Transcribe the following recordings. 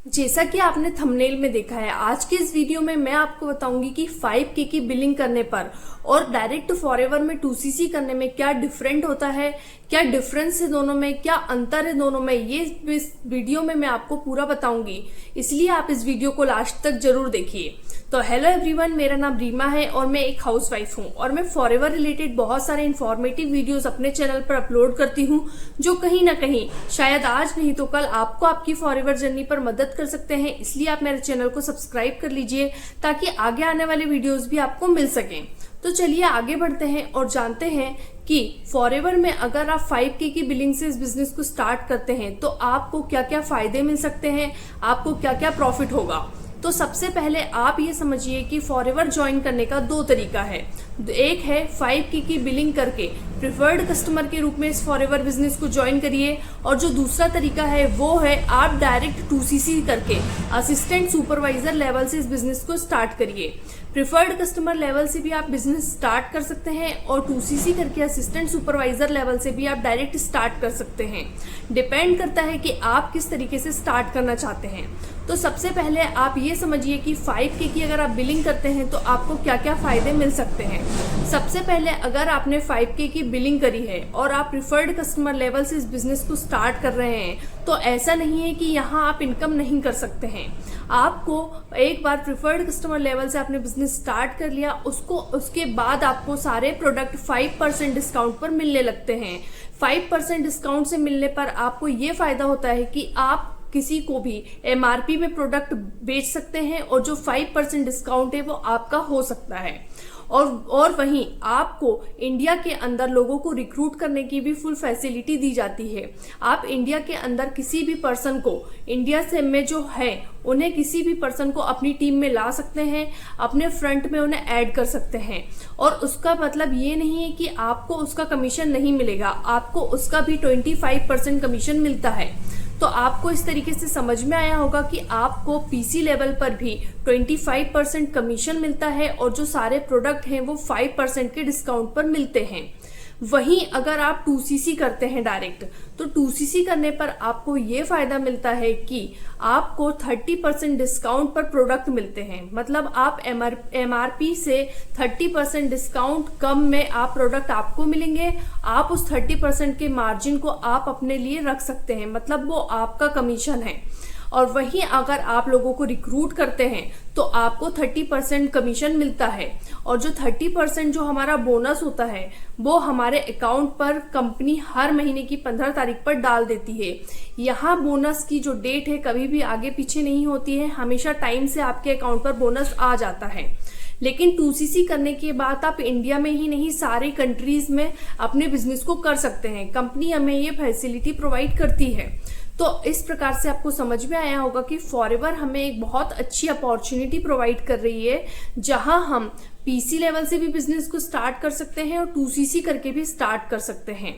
जैसा कि आपने थंबनेल में देखा है, आज के इस वीडियो में मैं आपको बताऊंगी कि 5K की बिलिंग करने पर और डायरेक्ट फॉरएवर में 2CC करने में क्या डिफरेंट होता है, क्या डिफरेंस है दोनों में, क्या अंतर है दोनों में, ये इस वीडियो में मैं आपको पूरा बताऊंगी। इसलिए आप इस वीडियो को लास्ट तक जरूर देखिए। तो हेलो एवरीवन, मेरा नाम रीमा है और मैं एक हाउसवाइफ हूँ और मैं फॉरएवर रिलेटेड बहुत सारे इन्फॉर्मेटिव वीडियोस अपने चैनल पर अपलोड करती हूँ जो कहीं ना कहीं शायद आज नहीं तो कल आपको आपकी फॉरएवर जर्नी पर मदद कर सकते हैं। इसलिए आप मेरे चैनल को सब्सक्राइब कर लीजिए ताकि आगे आने वाले वीडियोस भी आपको मिल सकें। तो चलिए आगे बढ़ते हैं और जानते हैं कि फॉरएवर में अगर आप 5K की बिलिंग से इस बिजनेस को स्टार्ट करते हैं तो आपको क्या क्या फायदे मिल सकते हैं, आपको क्या क्या प्रॉफिट होगा। तो सबसे पहले आप ये समझिए कि फॉरएवर ज्वाइन करने का दो तरीका है। एक है 5K की बिलिंग करके प्रिफर्ड कस्टमर के रूप में इस फॉरएवर बिजनेस को ज्वाइन करिए, और जो दूसरा तरीका है वो है आप डायरेक्ट 2CC करके असिस्टेंट सुपरवाइजर लेवल से इस बिजनेस को स्टार्ट करिए। प्रिफर्ड कस्टमर लेवल से भी आप बिजनेस स्टार्ट कर सकते हैं और 2CC करके असिस्टेंट सुपरवाइजर लेवल से भी आप डायरेक्ट स्टार्ट कर सकते हैं। डिपेंड करता है कि आप किस तरीके से स्टार्ट करना चाहते हैं। तो सबसे पहले आप ये समझिए कि 5K की अगर आप बिलिंग करते हैं तो आपको क्या क्या फायदे मिल सकते हैं। सबसे पहले अगर आपने 5K की बिलिंग करी है और आप प्रिफर्ड कस्टमर लेवल से इस बिजनेस को स्टार्ट कर रहे हैं तो ऐसा नहीं है कि यहाँ आप इनकम नहीं कर सकते हैं। आपको एक बार प्रिफर्ड कस्टमर लेवल से आपने बिजनेस स्टार्ट कर लिया, उसके बाद आपको सारे प्रोडक्ट 5% डिस्काउंट पर मिलने लगते हैं। 5% डिस्काउंट से मिलने पर आपको ये फायदा होता है कि आप किसी को भी MRP में प्रोडक्ट बेच सकते हैं और जो 5% डिस्काउंट है वो आपका हो सकता है। और वहीं आपको इंडिया के अंदर लोगों को रिक्रूट करने की भी फुल फैसिलिटी दी जाती है। आप इंडिया के अंदर किसी भी पर्सन को, इंडिया से में जो है उन्हें किसी भी पर्सन को अपनी टीम में ला सकते हैं, अपने फ्रंट में उन्हें ऐड कर सकते हैं। और उसका मतलब ये नहीं है कि आपको उसका कमीशन नहीं मिलेगा, आपको उसका भी 25% कमीशन मिलता है। तो आपको इस तरीके से समझ में आया होगा कि आपको PC लेवल पर भी 25% कमीशन मिलता है और जो सारे प्रोडक्ट हैं वो 5% के डिस्काउंट पर मिलते हैं। वहीं अगर आप 2CC करते हैं डायरेक्ट, तो 2CC करने पर आपको ये फायदा मिलता है कि आपको 30% डिस्काउंट पर प्रोडक्ट मिलते हैं। मतलब आप MRP से 30% डिस्काउंट कम में आप प्रोडक्ट आपको मिलेंगे। आप उस 30% के मार्जिन को आप अपने लिए रख सकते हैं, मतलब वो आपका कमीशन है। और वहीं अगर आप लोगों को रिक्रूट करते हैं तो आपको 30% कमीशन मिलता है, और जो 30% जो हमारा बोनस होता है वो हमारे अकाउंट पर कंपनी हर महीने की 15 तारीख पर डाल देती है। यहाँ बोनस की जो डेट है कभी भी आगे पीछे नहीं होती है, हमेशा टाइम से आपके अकाउंट पर बोनस आ जाता है। लेकिन 2CC करने के बाद आप इंडिया में ही नहीं सारे कंट्रीज में अपने बिजनेस को कर सकते हैं। कंपनी हमें ये फैसिलिटी प्रोवाइड करती है। तो इस प्रकार से आपको समझ में आया होगा कि फॉरएवर हमें एक बहुत अच्छी अपॉर्चुनिटी प्रोवाइड कर रही है, जहां हम PC लेवल से भी बिजनेस को स्टार्ट कर सकते हैं और 2CC करके भी स्टार्ट कर सकते हैं।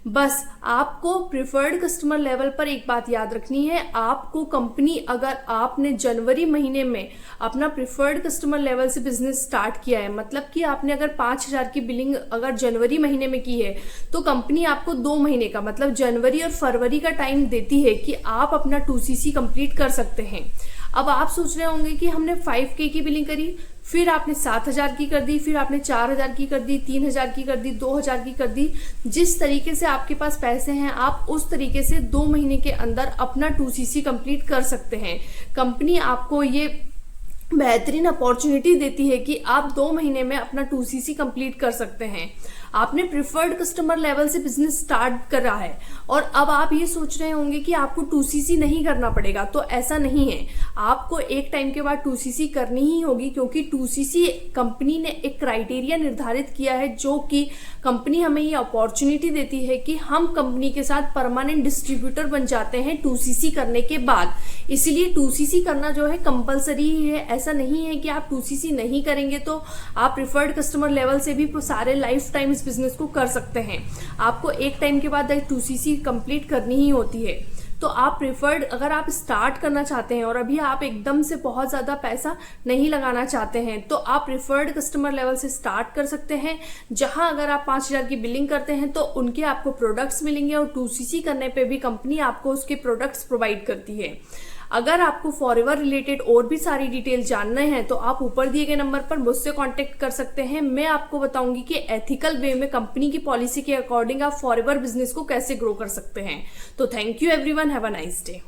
बस आपको प्रिफर्ड कस्टमर लेवल पर एक बात याद रखनी है, आपको कंपनी, अगर आपने जनवरी महीने में अपना प्रिफर्ड कस्टमर लेवल से बिजनेस स्टार्ट किया है, मतलब कि आपने अगर 5,000 की बिलिंग अगर जनवरी महीने में की है, तो कंपनी आपको 2 महीने का मतलब जनवरी और फरवरी का टाइम देती है कि आप अपना 2CC कंप्लीट कर सकते हैं। अब आप सोच रहे होंगे कि हमने 5K की बिलिंग करी, फिर आपने 7,000 की कर दी, फिर आपने 4,000 की कर दी, 3,000 की कर दी, 2,000 की कर दी। जिस तरीके से आपके पास पैसे हैं आप उस तरीके से 2 महीने के अंदर अपना 2CC कंप्लीट कर सकते हैं। कंपनी आपको ये बेहतरीन अपॉर्चुनिटी देती है कि आप 2 महीने में अपना 2CC कंप्लीट कर सकते हैं। आपने प्रिफर्ड कस्टमर लेवल से बिजनेस स्टार्ट करा है और अब आप ये सोच रहे होंगे कि आपको 2CC नहीं करना पड़ेगा, तो ऐसा नहीं है। आपको एक टाइम के बाद 2CC करनी ही होगी, क्योंकि 2CC कंपनी ने एक क्राइटेरिया निर्धारित किया है, जो कि कंपनी हमें ये अपॉर्चुनिटी देती है कि हम कंपनी के साथ परमानेंट डिस्ट्रीब्यूटर बन जाते हैं 2CC करने के बाद। इसलिए 2CC करना जो है कंपलसरी ही है। ऐसा नहीं है कि आप 2CC नहीं करेंगे तो आप प्रिफर्ड कस्टमर लेवल से भी सारे लाइफ टाइम इस बिजनेस को कर सकते हैं। आपको एक टाइम के बाद 2CC कंप्लीट करनी ही होती है। तो आप प्रिफर्ड, अगर आप स्टार्ट करना चाहते हैं और अभी आप एकदम से बहुत ज़्यादा पैसा नहीं लगाना चाहते हैं, तो आप प्रिफर्ड कस्टमर लेवल से स्टार्ट कर सकते हैं, जहां अगर आप 5,000 की बिलिंग करते हैं तो उनके आपको प्रोडक्ट्स मिलेंगे और 2CC करने पे भी कंपनी आपको उसके प्रोडक्ट्स प्रोवाइड करती है। अगर आपको फॉरएवर रिलेटेड और भी सारी डिटेल जानना है तो आप ऊपर दिए गए नंबर पर मुझसे कांटेक्ट कर सकते हैं। मैं आपको बताऊंगी कि एथिकल वे में कंपनी की पॉलिसी के अकॉर्डिंग आप फॉरएवर बिजनेस को कैसे ग्रो कर सकते हैं। तो thank you everyone, have a nice day.